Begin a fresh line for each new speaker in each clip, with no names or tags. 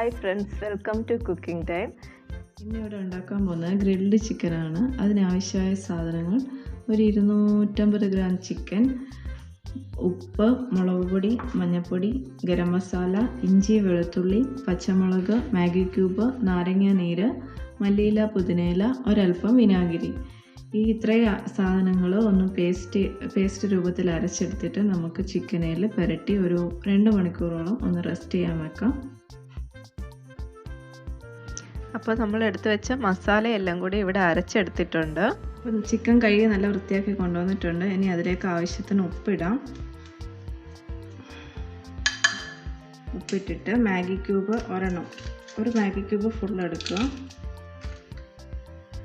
Hi friends, welcome to cooking time.
ഇന്നിവിടെ ഉണ്ടാക്കാൻ പോകുന്നത് ഗ്രിൽഡ് ചിക്കനാണ്. അതിനാവശ്യമായ സാധനങ്ങൾ: ഒരു 250 ഗ്രാം ചിക്കൻ, ഉപ്പ്, മുളക് പൊടി, മഞ്ഞൾപ്പൊടി, ഗരം മസാല, ഇഞ്ചി, വെളുത്തുള്ളി, പച്ചമുളക്, മാഗി ക്യൂബ്, നാരങ്ങ നീര്, മല്ലിയില, പുതിനയില, ഒരൽപ്പം വിനാഗിരി. ഈ ഇത്രയും സാധനങ്ങൾ ഒന്ന് പേസ്റ്റ് രൂപത്തിൽ അരച്ചെടുത്തിട്ട് നമുക്ക് ചിക്കനിൽ പുരട്ടി ഒരു 2 മണിക്കൂറോളം ഒന്ന് റെസ്റ്റ് ചെയ്യാൻ വെക്കാം.
അപ്പോൾ നമ്മൾ എടുത്തു വെച്ച മസാലയെല്ലാം കൂടി ഇവിടെ അരച്ചെടുത്തിട്ടുണ്ട്.
ചിക്കൻ കഴുകി നല്ല വൃത്തിയാക്കി കൊണ്ടുവന്നിട്ടുണ്ട്. ഇനി അതിലേക്ക് ആവശ്യത്തിന് ഉപ്പിടാം. ഉപ്പിട്ടിട്ട് മാഗി ക്യൂബ് ഒരു മാഗി ക്യൂബ് ഫുൾ എടുക്കുക.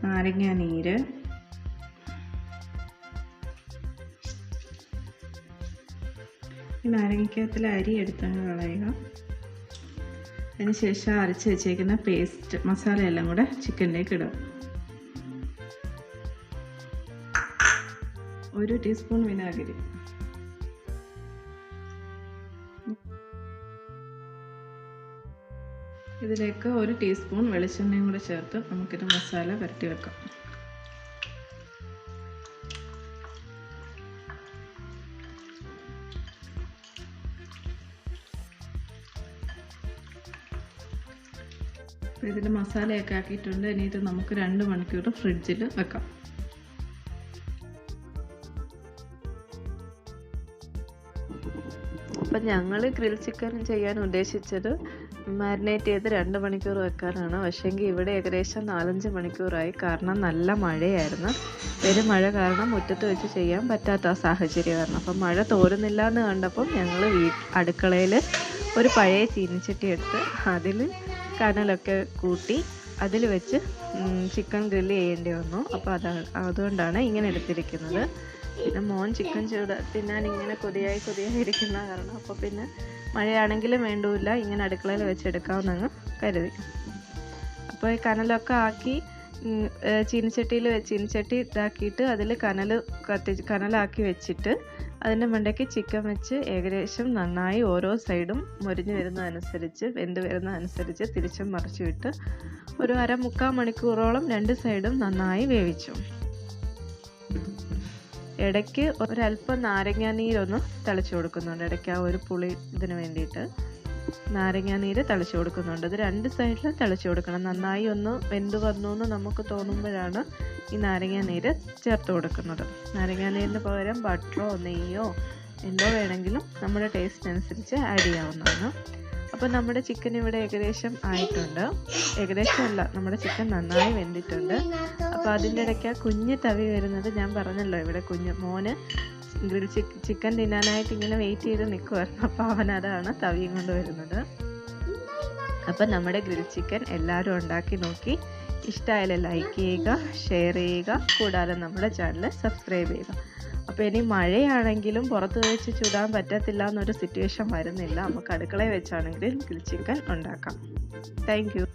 നാരങ്ങ നീര്, നാരങ്ങക്കകത്തിലെ അരി എടുത്തങ്ങ് കളയുക. അതിനുശേഷം അരച്ച് വെച്ചേക്കുന്ന പേസ്റ്റ് മസാലയെല്ലാം കൂടെ ചിക്കനിലേക്ക് ഇടുക. 1 ടീസ്പൂൺ വിനാഗിരി, ഇതിലേക്ക് 1 ടീസ്പൂൺ വെളിച്ചെണ്ണയും കൂടെ ചേർത്ത് നമുക്കിത് മസാല പുരട്ടി വെക്കാം. ഇതിൽ മസാലയൊക്കെ ആക്കിയിട്ടുണ്ട്. ഇനി ഇത് നമുക്ക് 2 മണിക്കൂർ ഫ്രിഡ്ജിൽ വെക്കാം.
അപ്പം ഞങ്ങൾ ഗ്രിൽ ചിക്കൻ ചെയ്യാൻ ഉദ്ദേശിച്ചത് മാരിനേറ്റ് ചെയ്ത് 2 മണിക്കൂർ വെക്കാനാണ്. പക്ഷേങ്കിൽ ഇവിടെ ഏകദേശം 4-5 മണിക്കൂറായി. കാരണം നല്ല മഴയായിരുന്നു. മഴ കാരണം മുറ്റത്ത് വെച്ച് ചെയ്യാൻ പറ്റാത്ത സാഹചര്യമായിരുന്നു. അപ്പം മഴ തോരുന്നില്ല എന്ന് കണ്ടപ്പം ഞങ്ങൾ അടുക്കളയിൽ ഒരു പഴയ ചീനിച്ചട്ടി എടുത്ത് അതിൽ കനലൊക്കെ കൂട്ടി അതിൽ വെച്ച് ചിക്കൻ ഗ്രില്ല് ചെയ്യേണ്ടി വന്നു. അപ്പോൾ അതുകൊണ്ടാണ് ഇങ്ങനെ എടുത്തിരിക്കുന്നത്. പിന്നെ മോൻ ചിക്കൻ തിന്നാൻ ഇങ്ങനെ കൊതിയായി ഇരിക്കുന്ന കാരണം അപ്പോൾ പിന്നെ മഴയാണെങ്കിലും വേണ്ടൂല്ല, ഇങ്ങനെ അടുക്കളയിൽ വെച്ചെടുക്കാമെന്നങ്ങ് കരുതി. അപ്പോൾ ഈ കനലൊക്കെ ആക്കി ചീനിച്ചട്ടി ഇതാക്കിയിട്ട് അതിൽ കനലാക്കി വെച്ചിട്ട് അതിൻ്റെ മണ്ടയ്ക്ക് ചിക്കൻ വെച്ച് ഏകദേശം നന്നായി ഓരോ സൈഡും വെന്ത് വരുന്നതനുസരിച്ച് തിരിച്ചും മറിച്ചു വിട്ട് ഒരു 1/4 മണിക്കൂറോളം 2 സൈഡും നന്നായി വേവിച്ചു. ഇടയ്ക്ക് ഒരല്പം നാരങ്ങ നീരൊന്ന് തളിച്ചു കൊടുക്കുന്നുണ്ട്. ഇടയ്ക്ക് ആ ഒരു പുളി ഇതിന് വേണ്ടിയിട്ട് നാരങ്ങ നീര് തളിച്ചു കൊടുക്കുന്നുണ്ട്. ഇത് 2 സൈഡിലും തളിച്ചു കൊടുക്കണം. നന്നായി ഒന്ന് വെന്ത് വന്നു എന്ന് നമുക്ക് തോന്നുമ്പോഴാണ് ഈ നാരങ്ങ നീര് ചേർത്ത് കൊടുക്കുന്നത്. നാരങ്ങ നീരിന് പകരം ബട്ടറോ നെയ്യോ എന്തോ വേണമെങ്കിലും നമ്മുടെ ടേസ്റ്റിനനുസരിച്ച് ആഡ് ചെയ്യാവുന്നതാണ്. അപ്പോൾ നമ്മുടെ ചിക്കൻ ഇവിടെ ഏകദേശം ആയിട്ടുണ്ട്. ഏകദേശം അല്ല, നമ്മുടെ ചിക്കൻ നന്നായി വെന്തിട്ടുണ്ട്. അപ്പോൾ അതിൻ്റെ ഇടയ്ക്ക് കുഞ്ഞ് തവി വരുന്നത് ഞാൻ പറഞ്ഞല്ലോ, ഇവിടെ മോന് ഗ്രിൽ ചിക്കൻ തിന്നാനായിട്ട് ഇങ്ങനെ വെയിറ്റ് ചെയ്ത് നിൽക്കുമായിരുന്നു. അപ്പോൾ അവനതാണ് തവിയും കൊണ്ട് വരുന്നത്. അപ്പം നമ്മുടെ ഗ്രിൽ ചിക്കൻ എല്ലാവരും ഉണ്ടാക്കി നോക്കി. ഇഷ്ടമായാലും ലൈക്ക് ചെയ്യുക, ഷെയർ ചെയ്യുക, കൂടാതെ നമ്മുടെ ചാനൽ സബ്സ്ക്രൈബ് ചെയ്യുക. അപ്പോൾ ഇനി മഴയാണെങ്കിലും പുറത്ത് വെച്ച് ചുടാൻ പറ്റത്തില്ല എന്നൊരു സിറ്റുവേഷൻ വരുന്നില്ല. നമുക്ക് അടുക്കളയിൽ വെച്ചാണെങ്കിൽ ഗ്രിൽ ചിക്കൻ ഉണ്ടാക്കാം. Thank you.